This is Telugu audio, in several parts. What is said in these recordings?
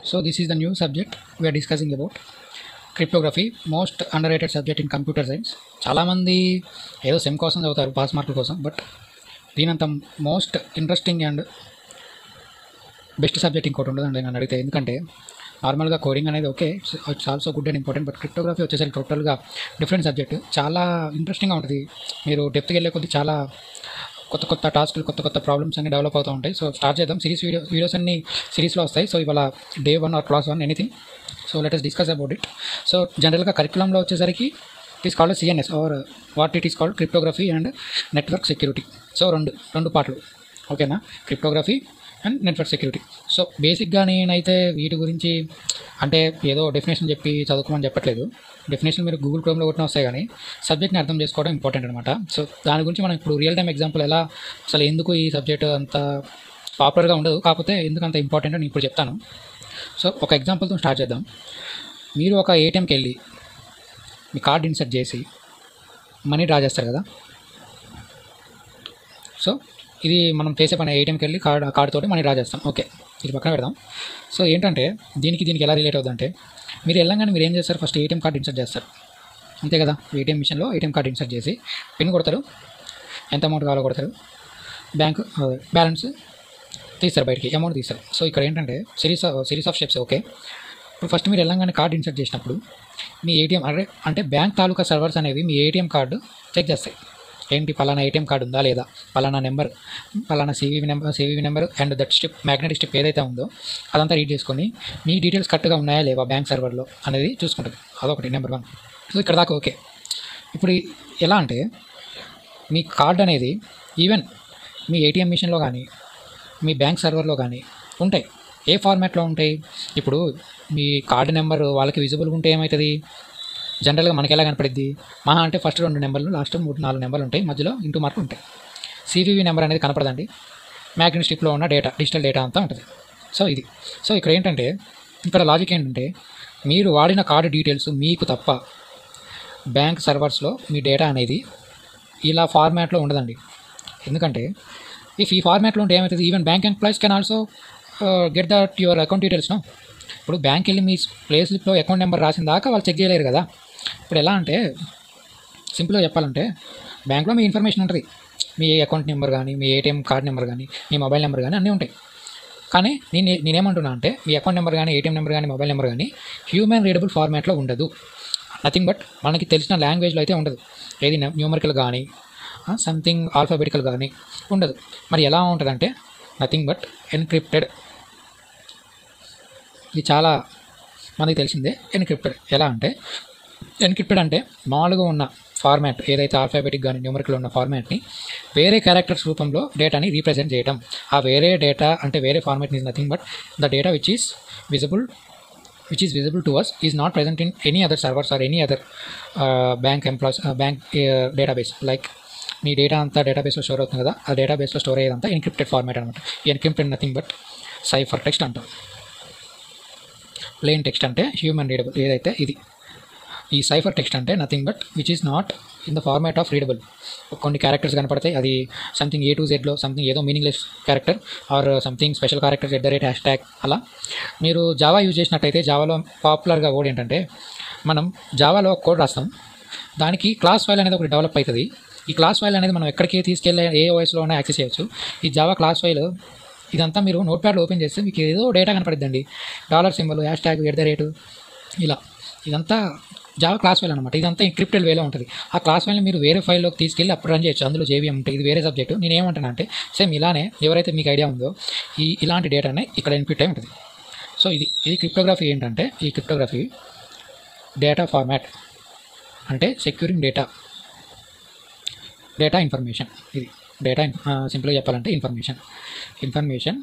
So this is the new subject we are discussing about cryptography, most underrated subject in computer science. చాలామంది ఏదో సెమ్ కోసం చదువుతారు పాస్ మార్కుల కోసం, బట్ దీనంత most interesting and best subject ఇంకోటి ఉండదండి నన్ను అడిగితే. ఎందుకంటే నార్మల్గా కోడింగ్ అనేది okay, it's also good and important, but cryptography వచ్చేసరికి టోటల్గా డిఫరెంట్ సబ్జెక్ట్. చాలా ఇంట్రెస్టింగ్గా ఉంటుంది. మీరు డెప్త్కి వెళ్ళే కొద్దీ చాలా కొత్త కొత్త టాస్క్లు, కొత్త కొత్త ప్రాబ్లమ్స్ అన్ని డెవలప్ అవుతూ ఉంటాయి. సో స్టార్ట్ చేద్దాం. వీడియోస్ అన్ని సిరీస్లో వస్తాయి. సో ఇవాళ day 1 or class 1 anything. So let us discuss about it. So జనరల్గా కరికులంలో వచ్చేసరికి it is called CNS or what it is called cryptography and network security. So రెండు పార్ట్లు, ఓకేనా? Cryptography and network security. So బేసిక్గా నేనైతే వీటి గురించి అంటే ఏదో డెఫినేషన్ చెప్పి చదువుకోమని చెప్పట్లేదు. డెఫినేషన్ మీరు గూగుల్ క్రోమ్లో కొట్టిన వస్తాయి, కానీ సబ్జెక్ట్ని అర్థం చేసుకోవడం ఇంపార్టెంట్ అనమాట. సో దాని గురించి మనం ఇప్పుడు రియల్ టైం ఎగ్జాంపుల్ ఎలా అసలు ఎందుకు ఈ సబ్జెక్ట్ అంత పాపులర్గా ఉండదు, కాకపోతే ఎందుకు అంత ఇంపార్టెంట్ నేను ఇప్పుడు చెప్తాను. సో ఒక ఎగ్జాంపుల్తో స్టార్ట్ చేద్దాం. మీరు ఒక ATMకి వెళ్ళి మీ కార్డ్ ఇన్సర్ట్ చేసి మనీ డ్రా చేస్తారు కదా. సో ఇది మనం చేసే పని. ATMకి వెళ్ళి కార్డ్ తోటి మనీ డ్రా చేస్తాం. ఓకే, ఇది పక్కన పెడదాం. సో ఏంటంటే దీనికి ఎలా రిలేట్ అవుతుందంటే, మీరు వెళ్ళంగానే మీరు ఏం చేస్తారు, ఫస్ట్ ATM కార్డ్ ఇన్సర్ట్ చేస్తారు, అంతే కదా. ATM మిషన్లో ATM కార్డ్ ఇన్సర్ట్ చేసి పిన్ కొడతారు, ఎంత అమౌంట్ కావాలో కొడతారు, బ్యాంకు బ్యాలెన్స్ తీస్తారు, బయటికి అమౌంట్ తీస్తారు. సో ఇక్కడ ఏంటంటే సిరీస్ ఆఫ్ స్టెప్స్. ఓకే, ఇప్పుడు ఫస్ట్ మీరు వెళ్ళంగానే కార్డ్ ఇన్సర్ట్ చేసినప్పుడు మీ ATM అంటే బ్యాంక్ తాలూకా సర్వర్స్ అనేవి మీ ATM కార్డు చెక్ చేస్తాయి. ఏంటి, పలానా ATM కార్డు ఉందా లేదా, పలానా నెంబర్, పలానా CVV number and that strip, magnetic strip ఏదైతే ఉందో అదంతా రీడ్ చేసుకొని మీ డీటెయిల్స్ కరెక్ట్గా ఉన్నాయా లేవా బ్యాంక్ సర్వర్లో అనేది చూసుకుంటుంది. అదొకటి నెంబర్ 1. సో ఇక్కడ దాకా ఓకే. ఇప్పుడు ఎలా అంటే మీ కార్డ్ అనేది ఈవెన్ మీ ATM మిషన్లో కానీ మీ బ్యాంక్ సర్వర్లో కానీ ఉంటాయి. ఏ ఫార్మాట్లో ఉంటాయి? ఇప్పుడు మీ కార్డు నెంబర్ వాళ్ళకి విజిబుల్గా ఉంటే ఏమవుతుంది, జనరల్గా మనకి ఎలా కనపడిద్ది, మహా అంటే ఫస్ట్ 2 నెంబర్లు, లాస్ట్ 3-4 నెంబర్లు ఉంటాయి, మధ్యలో ఇంటూ మార్కులు ఉంటాయి. CVV నెంబర్ అనేది కనపడదండి. మ్యాగ్నెటిక్ స్ట్రిప్లో ఉన్న డిజిటల్ డేటా అంతా ఉంటుంది. సో ఇది. సో ఇక్కడ ఏంటంటే, ఇక్కడ లాజిక్ ఏంటంటే, మీరు వాడిన కార్డు డీటెయిల్స్ మీకు తప్ప బ్యాంక్ సర్వర్స్లో మీ డేటా అనేది ఇలా ఫార్మాట్లో ఉండదండి. ఎందుకంటే ఈ ఫార్మాట్లో ఉంటే ఏమవుతుంది, even bank employees can also get that your account డీటెయిల్స్ను. ఇప్పుడు బ్యాంక్ వెళ్ళి మీ ప్లే స్లిప్లో అకౌంట్ నెంబర్ రాసిన దాకా వాళ్ళు చెక్ చేయలేరు కదా. ఇప్పుడు ఎలా అంటే, సింపుల్గా చెప్పాలంటే, బ్యాంక్లో మీ ఇన్ఫర్మేషన్ ఉంటుంది, మీ అకౌంట్ నెంబర్ కానీ, మీ ATM కార్డ్ నెంబర్ కానీ, మీ మొబైల్ నెంబర్ కానీ అన్నీ ఉంటాయి. కానీ నేనేమంటున్నా అంటే, మీ అకౌంట్ నెంబర్ కానీ, ATM నెంబర్ కానీ, మొబైల్ నెంబర్ కానీ హ్యూమన్ రీడబుల్ ఫార్మాట్లో ఉండదు. నథింగ్ బట్ మనకి తెలిసిన లాంగ్వేజ్లో అయితే ఉండదు. ఏది న్యూమరికల్ కానీ సంథింగ్ ఆల్ఫాబెటికల్ కానీ ఉండదు. మరి ఎలా ఉంటుందంటే, నథింగ్ బట్ ఎన్క్రిప్టెడ్. ఇది చాలా మనకి తెలిసిందే. ఎన్క్రిప్టెడ్ ఎలా అంటే, ఎన్క్రిప్టెడ్ అంటే మామూలుగా ఉన్న ఫార్మాట్ ఏదైతే ఆల్ఫాబెటిక్ కానీ న్యూమరికల్ ఉన్న ఫార్మాట్ని వేరే క్యారెక్టర్స్ రూపంలో డేటాని రీప్రజెంట్ చేయడం. ఆ వేరే డేటా అంటే వేరే format is nothing but the data which is visible to us is not present in any other servers or any other bank database. Like me data అంతా డేటాబేస్లో స్టోర్ అవుతుంది కదా, ఆ డేటాబేస్లో స్టోర్ అయ్యేదంతా ఎన్క్రిప్టెడ్ ఫార్మాట్ అనమాట. ఈ encrypted nothing but cipher text అంటాం. ప్లెయిన్ టెక్స్ట్ అంటే హ్యూమన్ రీడబుల్. ఏదైతే ఇది ఈ సైఫర్ టెక్స్ట్ అంటే nothing but which is not in the format of readable. కొన్ని క్యారెక్టర్స్ కనపడతాయి, అది సంథింగ్ A to Zలో సంథింగ్ ఏదో meaningless character or something special characters ##. అలా మీరు జావా యూజ్ చేసినట్టయితే, జావాలో పాపులర్గా కోడ్ ఏంటంటే, మనం జావాలో కోడ్ రాస్తాం, దానికి క్లాస్ ఫైల్ అనేది ఒకటి డెవలప్ అవుతుంది. ఈ క్లాస్ ఫైల్ అనేది మనం ఎక్కడికి తీసుకెళ్ళే ఏ OSలోనే యాక్సెస్ చేయొచ్చు. ఈ జావా క్లాస్ ఫైల్ ఇదంతా మీరు నోట్ప్యాడ్లో ఓపెన్ చేస్తే మీకు ఏదో డేటా కనపడిద్దండి, $#, ఇలా. ఇదంతా జావా క్లాస్ ఫైల్ అనమాట. ఇదంతా ఎన్క్రిప్టెడ్ వేలో ఉంటుంది. ఆ క్లాస్ ఫైల్ని మీరు వేరే ఫైల్లోకి తీసుకెళ్ళి అప్పుడు రన్ చేయొచ్చు. అందులో JVM ఉంటుంది. ఇది వేరే సబ్జెక్టు. నేను ఏమంటాను అంటే, సేమ్ ఇలానే ఎవరైతే మీకు ఐడియా ఉందో ఇలాంటి డేటానే ఇక్కడ ఎన్క్రిప్ట్ అయి ఉంటుంది. సో ఇది క్రిప్టోగ్రఫీ. ఏంటంటే ఈ క్రిప్టోగ్రఫీ డేటా ఫార్మాట్ అంటే సెక్యూరింగ్ డేటా ఇన్ఫర్మేషన్. ఇది డేటా సింపుల్గా చెప్పాలంటే ఇన్ఫర్మేషన్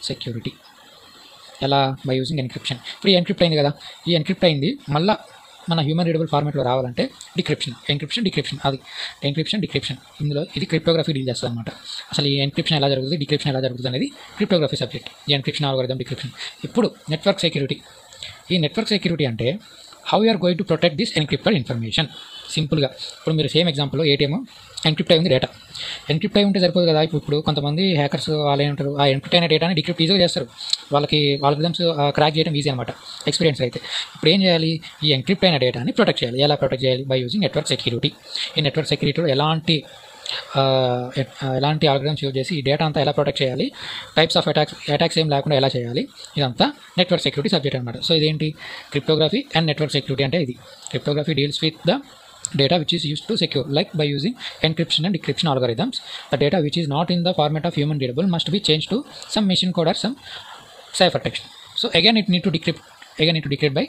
సెక్యూరిటీ. ఎలా? By using encryption. ఇప్పుడు ఎన్క్రిప్ట్ అయింది కదా, ఈ ఎన్క్రిప్ట్ అయింది మళ్ళీ మన హ్యూమన్ రీడబుల్ ఫార్మాట్లో రావాలంటే డిక్రిప్షన్. అది డిక్రిప్షన్. ఇందులో ఇది క్రిప్టోగ్రఫీ డీల్ చేస్తుంది అనమాట. అసలు ఈ ఎన్క్రిప్షన్ ఎలా జరుగుతుంది, డిక్రిప్షన్ ఎలా జరుగుతుంది అనేది క్రిప్టోగ్రఫీ సబ్జెక్ట్. ఈ ఎన్క్రిప్షన్ ఆల్గోరిథం, డిక్రిప్షన్. ఇప్పుడు నెట్వర్క్ సెక్యూరిటీ. ఈ నెట్వర్క్ సెక్యూరిటీ అంటే how you are going to protect this encrypted information. సింపుల్గా ఇప్పుడు మీరు సేమ్ ఎగ్జాంపుల్ ఏటీఎం ఎన్క్రిప్ట్ అయి ఉంది డేటా. ఎన్క్రిప్ట్ అయి ఉంటే సరిపోదు కదా. ఇప్పుడు కొంతమంది హ్యాకర్స్ వాళ్ళు ఏమంటారు, ఆ ఎన్క్రిప్ట్ అయిన డేటాని డిక్రిప్ట్ ఈజీగా చేస్తారు. వాళ్ళకి వాళ్ళ విధంస్ క్రాక్ చేయడం ఈజీ అనమాట, ఎక్స్పీరియన్స్ అయితే. ఇప్పుడు ఏం చేయాలి, ఈ ఎన్క్రిప్ట్ అయిన డేటాని ప్రొటెక్ట్ చేయాలి. ఎలా ప్రొటెక్ట్ చేయాలి? By using network security. ఈ నెట్వర్క్ సెక్యూరిటీలో ఎలాంటి ఆల్గరిథమ్స్ యూజ్ చేసి ఈ డేటా అంతా ఎలా ప్రొటెక్ట్ చేయాలి, టైప్స్ ఆఫ్ అటాక్స్ ఏం లేకుండా ఎలా చేయాలి, ఇదంతా నెట్వర్క్ సెక్యూరిటీ సబ్జెక్ట్ అనమాట. సో ఇదేంటి, క్రిప్టోగ్రఫీ అండ్ నెట్వర్క్ సెక్యూరిటీ అంటే ఇది. Cryptography deals with the data which is used to secure, like by using encryption and decryption algorithms. The data which is not in the format of human readable must be changed to some machine code or some ciphertext. So again it need to decrypt by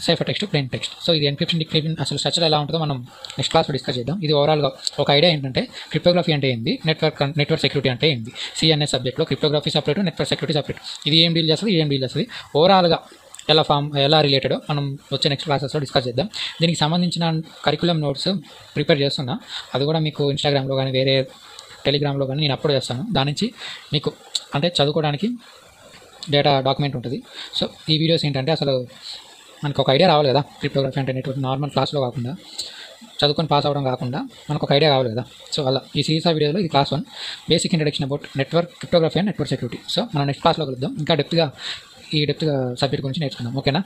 ciphertext to plain text. So ఇది ఎన్క్రిప్షన్ డిక్రిప్షన్ అసలు స్ట్రక్చర్ ఎలా ఉంటుందో మనం నెక్స్ట్ క్లాస్లో డిస్కస్ చేద్దాం. ఇది ఓవరాల్గా ఒక ఐడియా ఏంటంటే క్రిప్టోగ్రఫీ అంటే ఏంది, నెట్వర్క్ సెక్యూరిటీ అంటే ఏంది. సిఎన్ఎస్ సబ్జెక్ట్లో cryptography separate, network security separate. ఇది ఏం డీల్ చేస్తుంది, ఓవరాల్గా ఎలా రిలేటెడో మనం వచ్చే నెక్స్ట్ క్లాసెస్లో డిస్కస్ చేద్దాం. దీనికి సంబంధించిన కరికులం నోట్స్ ప్రిపేర్ చేస్తున్నా, అది కూడా మీకు ఇన్స్టాగ్రామ్లో కానీ వేరే టెలిగ్రామ్లో కానీ నేను అప్లోడ్ చేస్తాను. దాని నుంచి మీకు అంటే చదువుకోవడానికి డేటా డాక్యుమెంట్ ఉంటుంది. సో ఈ వీడియోస్ ఏంటంటే అసలు మనకు ఒక ఐడియా రావాలి కదా, క్రిప్టోగ్రఫీ అంటే నెట్వర్క్ నార్మల్ క్లాస్లో కాకుండా చదువుకొని పాస్ అవ్వడం కాకుండా మనకు ఒక ఐడియా కావాలి కదా. సో అలా ఈ సిరీస్ ఆఫ్ వీడియోలో ఇది class 1 basic introduction about network cryptography and network security. So మనం నెక్స్ట్ క్లాస్లో కలుద్దాం. ఇంకా డెప్త్గా సబ్జెక్ట్ గురించి నేర్చుకుందాం. ఓకేనా?